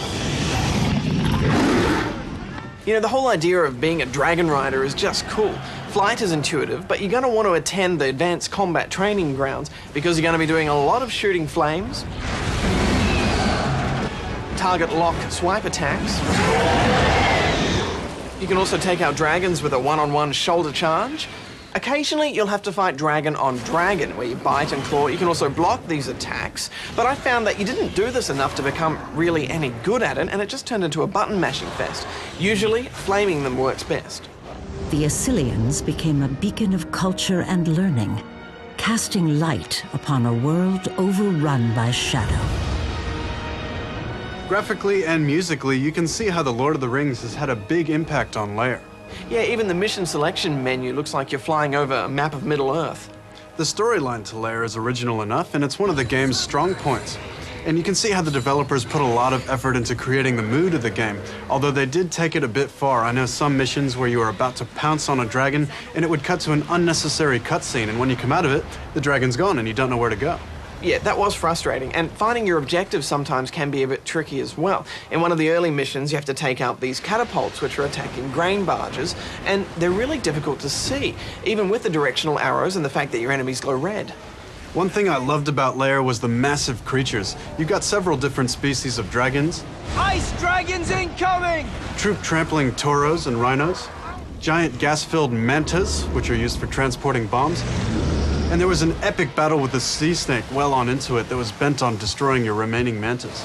You know, the whole idea of being a dragon rider is just cool. Flight is intuitive, but you're going to want to attend the advanced combat training grounds because you're going to be doing a lot of shooting flames, target lock swipe attacks. You can also take out dragons with a one-on-one shoulder charge. Occasionally, you'll have to fight dragon on dragon, where you bite and claw. You can also block these attacks, but I found that you didn't do this enough to become really any good at it, and it just turned into a button-mashing fest. Usually, flaming them works best. The Oscillians became a beacon of culture and learning, casting light upon a world overrun by shadow. Graphically and musically, you can see how The Lord of the Rings has had a big impact on Lair. Yeah, even the mission selection menu looks like you're flying over a map of Middle-earth. The storyline to Lair is original enough, and it's one of the game's strong points. And you can see how the developers put a lot of effort into creating the mood of the game, although they did take it a bit far. I know some missions where you are about to pounce on a dragon, and it would cut to an unnecessary cutscene, and when you come out of it, the dragon's gone and you don't know where to go. Yeah, that was frustrating, and finding your objective sometimes can be a bit tricky as well. In one of the early missions, you have to take out these catapults which are attacking grain barges, and they're really difficult to see, even with the directional arrows and the fact that your enemies glow red. One thing I loved about Lair was the massive creatures. You've got several different species of dragons. Ice dragons incoming! Troop-trampling tauros and rhinos. Giant gas-filled mantas, which are used for transporting bombs. And there was an epic battle with a sea snake well on into it that was bent on destroying your remaining mantas.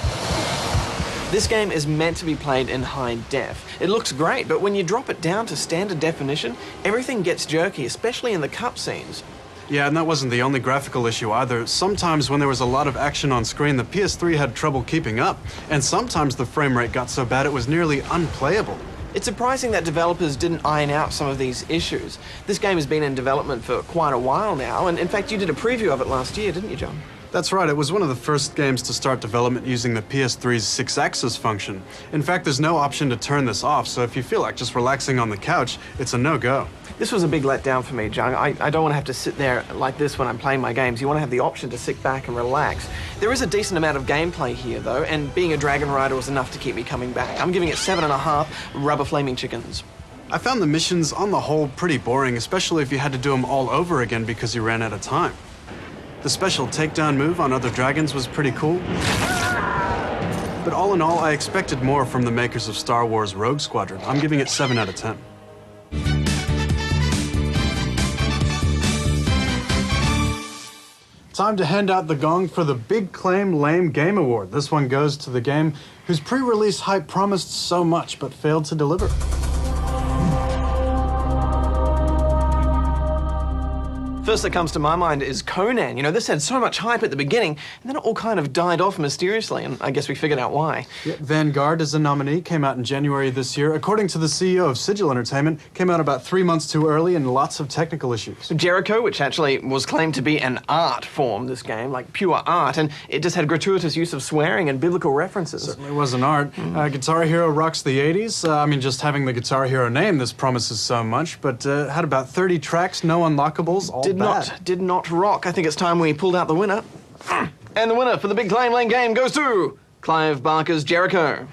This game is meant to be played in high def. It looks great, but when you drop it down to standard definition, everything gets jerky, especially in the cutscenes. Yeah, and that wasn't the only graphical issue either. Sometimes when there was a lot of action on screen, the PS3 had trouble keeping up, and sometimes the frame rate got so bad it was nearly unplayable. It's surprising that developers didn't iron out some of these issues. This game has been in development for quite a while now, and in fact you did a preview of it last year, didn't you, John? That's right, it was one of the first games to start development using the PS3's 6-axis function. In fact, there's no option to turn this off, so if you feel like just relaxing on the couch, it's a no-go. This was a big letdown for me, Jung. I don't want to have to sit there like this when I'm playing my games. You want to have the option to sit back and relax. There is a decent amount of gameplay here, though, and being a dragon rider was enough to keep me coming back. I'm giving it 7.5 rubber flaming chickens. I found the missions, on the whole, pretty boring, especially if you had to do them all over again because you ran out of time. The special takedown move on other dragons was pretty cool. But all in all, I expected more from the makers of Star Wars Rogue Squadron. I'm giving it 7 out of 10. Time to hand out the gong for the Big Claim Lame Game Award. This one goes to the game whose pre-release hype promised so much but failed to deliver. First that comes to my mind is Conan. You know, this had so much hype at the beginning, and then it all kind of died off mysteriously, and I guess we figured out why. Yeah, Vanguard is a nominee, came out in January this year. According to the CEO of Sigil Entertainment, came out about 3 months too early and lots of technical issues. Jericho, which actually was claimed to be an art form, this game, like pure art, and it just had gratuitous use of swearing and biblical references. Certainly was an art. Guitar Hero rocks the 80s. I mean, just having the Guitar Hero name, this promises so much, but had about 30 tracks, no unlockables, all Did not rock. I think it's time we pulled out the winner. And the winner for the Big Claim Lane game goes to Clive Barker's Jericho.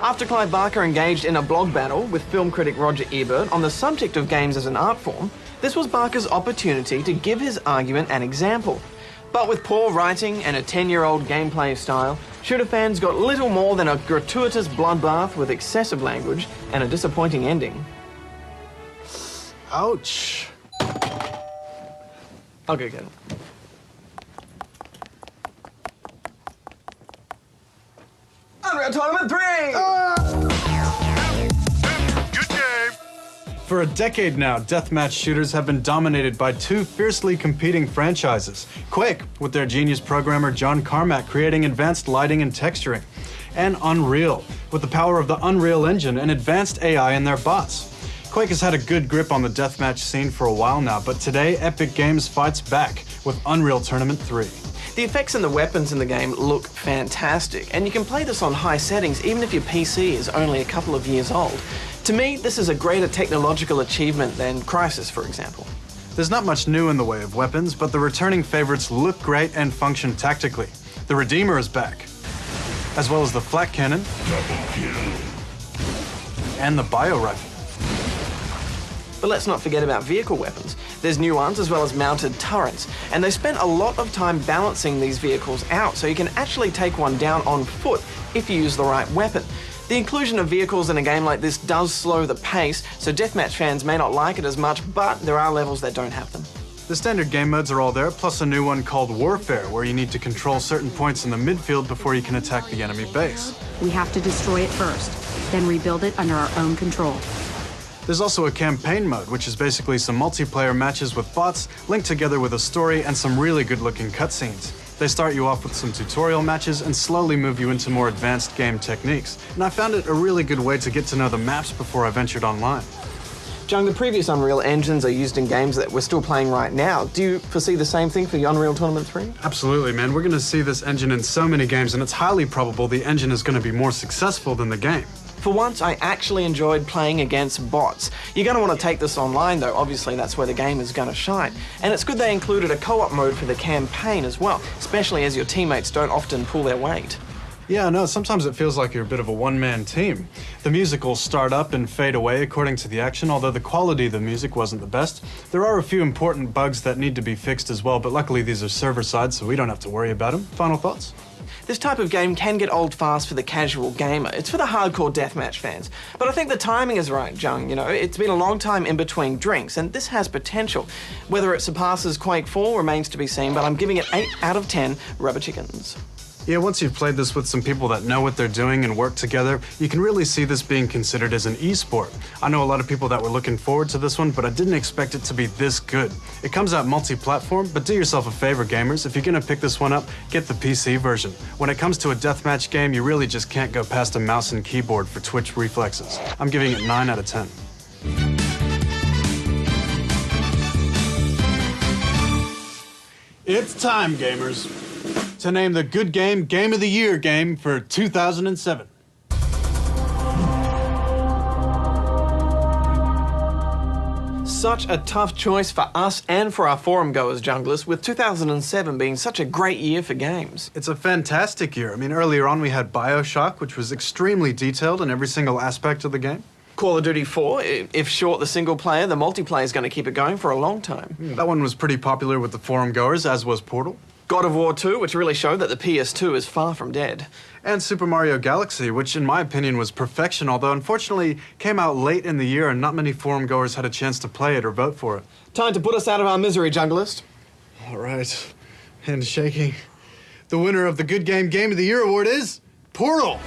After Clive Barker engaged in a blog battle with film critic Roger Ebert on the subject of games as an art form, this was Barker's opportunity to give his argument an example. But with poor writing and a 10-year-old gameplay style, shooter fans got little more than a gratuitous bloodbath with excessive language and a disappointing ending. Ouch. I'll go get it. Unreal Tournament 3! Good game! For a decade now, deathmatch shooters have been dominated by two fiercely competing franchises. Quake, with their genius programmer John Carmack creating advanced lighting and texturing. And Unreal, with the power of the Unreal Engine and advanced AI in their bots. Quake has had a good grip on the deathmatch scene for a while now, but today Epic Games fights back with Unreal Tournament 3. The effects and the weapons in the game look fantastic, and you can play this on high settings even if your PC is only a couple of years old. To me, this is a greater technological achievement than Crysis, for example. There's not much new in the way of weapons, but the returning favorites look great and function tactically. The Redeemer is back, as well as the flak cannon and the bio rifle. But let's not forget about vehicle weapons. There's new ones as well as mounted turrets, and they spent a lot of time balancing these vehicles out so you can actually take one down on foot if you use the right weapon. The inclusion of vehicles in a game like this does slow the pace, so deathmatch fans may not like it as much, but there are levels that don't have them. The standard game modes are all there, plus a new one called Warfare, where you need to control certain points in the midfield before you can attack the enemy base. We have to destroy it first, then rebuild it under our own control. There's also a campaign mode, which is basically some multiplayer matches with bots linked together with a story and some really good-looking cutscenes. They start you off with some tutorial matches and slowly move you into more advanced game techniques. And I found it a really good way to get to know the maps before I ventured online. Jung, the previous Unreal engines are used in games that we're still playing right now. Do you foresee the same thing for the Unreal Tournament 3? Absolutely, man. We're going to see this engine in so many games, and it's highly probable the engine is going to be more successful than the game. For once, I actually enjoyed playing against bots. You're going to want to take this online, though. Obviously, that's where the game is going to shine. And it's good they included a co-op mode for the campaign as well, especially as your teammates don't often pull their weight. Yeah, no, sometimes it feels like you're a bit of a one-man team. The music will start up and fade away according to the action, although the quality of the music wasn't the best. There are a few important bugs that need to be fixed as well, but luckily these are server-side, so we don't have to worry about them. Final thoughts? This type of game can get old fast for the casual gamer. It's for the hardcore deathmatch fans. But I think the timing is right, Jung. You know, it's been a long time in between drinks, and this has potential. Whether it surpasses Quake 4 remains to be seen, but I'm giving it 8 out of 10 rubber chickens. Yeah, once you've played this with some people that know what they're doing and work together, you can really see this being considered as an esport. I know a lot of people that were looking forward to this one, but I didn't expect it to be this good. It comes out multi-platform, but do yourself a favor, gamers. If you're gonna pick this one up, get the PC version. When it comes to a deathmatch game, you really just can't go past a mouse and keyboard for twitch reflexes. I'm giving it 9 out of 10. It's time, gamers, to name the Good Game Game of the Year game for 2007. Such a tough choice for us and for our forum goers, Junglers, with 2007 being such a great year for games. It's a fantastic year. I mean, earlier on we had BioShock, which was extremely detailed in every single aspect of the game. Call of Duty 4, if short the single player, the multiplayer is going to keep it going for a long time. That one was pretty popular with the forum goers, as was Portal. God of War 2, which really showed that the PS2 is far from dead. And Super Mario Galaxy, which in my opinion was perfection, although unfortunately came out late in the year and not many forum goers had a chance to play it or vote for it. Time to put us out of our misery, Junglist. All right, hand shaking. The winner of the Good Game Game of the Year award is Portal.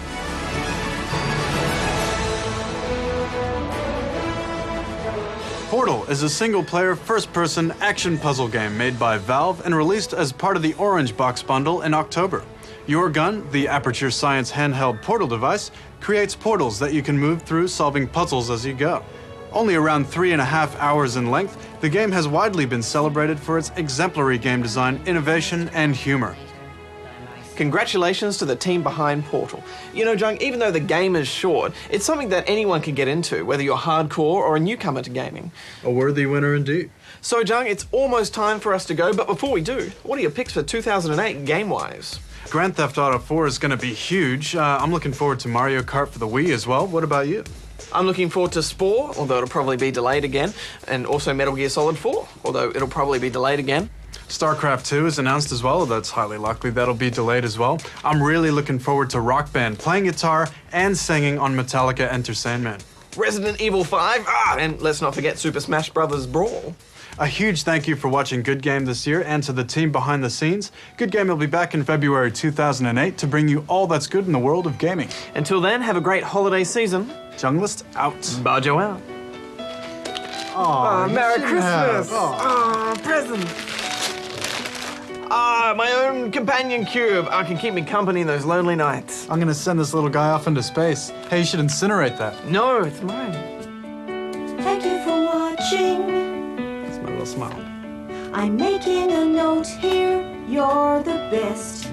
Portal is a single-player, first-person action puzzle game made by Valve and released as part of the Orange Box bundle in October. Your gun, the Aperture Science handheld portal device, creates portals that you can move through solving puzzles as you go. Only around 3.5 hours in length, the game has widely been celebrated for its exemplary game design, innovation, and humor. Congratulations to the team behind Portal. You know, Jung, even though the game is short, it's something that anyone can get into, whether you're hardcore or a newcomer to gaming. A worthy winner indeed. So, Jung, it's almost time for us to go, but before we do, what are your picks for 2008 game-wise? Grand Theft Auto 4 is going to be huge. I'm looking forward to Mario Kart for the Wii as well. What about you? I'm looking forward to Spore, although it'll probably be delayed again, and also Metal Gear Solid 4, although it'll probably be delayed again. StarCraft 2 is announced as well, although it's highly likely that'll be delayed as well. I'm really looking forward to Rock Band, playing guitar and singing on Metallica Enter Sandman. Resident Evil 5, and let's not forget Super Smash Bros. Brawl. A huge thank you for watching Good Game this year and to the team behind the scenes. Good Game will be back in February 2008 to bring you all that's good in the world of gaming. Until then, have a great holiday season. Junglist out. Bajo out. Oh, Merry Christmas! Present! My own companion cube. I can keep me company in those lonely nights. I'm gonna send this little guy off into space. Hey, you should incinerate that. No, it's mine. Thank you for watching. That's my little smile. I'm making a note here. You're the best.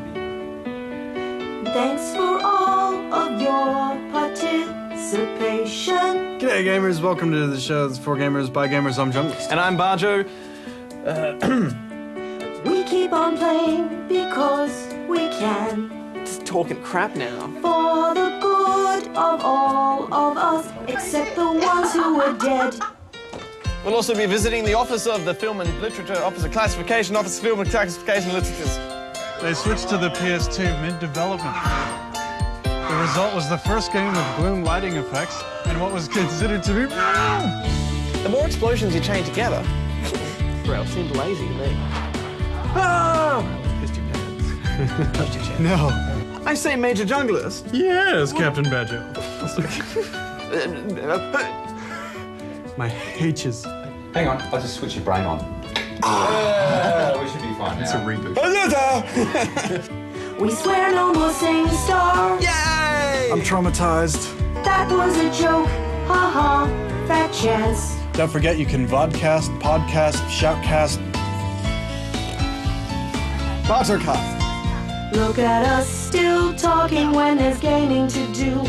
Thanks for all of your participation. G'day gamers, welcome to the show. It's for gamers, by gamers. I'm Junglist. And I'm Bajo. We keep on playing because we can. Just talking crap now. For the good of all of us, except the ones who are dead. We'll also be visiting the Office of the Film and Literature, Office of Classification, Office of Film and Classification Literatures. They switched to the PS2 mid-development. The result was the first game with gloom lighting effects and what was considered to be... The more explosions you chain together, bro, seemed lazy to me. Oh! Pissed your pants. Pissed your chest. No. I say Major Junglist. Yes, Captain Badger. My H's. Hang on, I'll just switch your brain on. We should be fine now. It's a reboot. We swear no more singing star. Yay! I'm traumatized. That was a joke. Ha ha. Fat chance. Don't forget you can vodcast, podcast, shoutcast, Pottercast. Look at us still talking when there's gaming to do.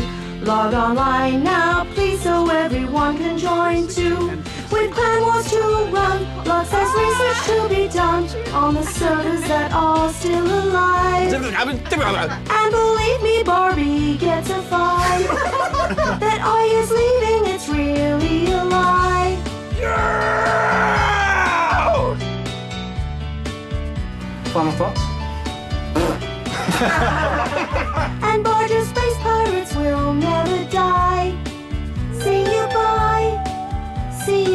Log online now, please, so everyone can join too. With clan wars to run, lots of research to be done on the servers that are still alive. And believe me, Barbie gets a five. That I is leaving, it's really a lie. Final thoughts? And Barger space pirates will never die. See you bye. See you.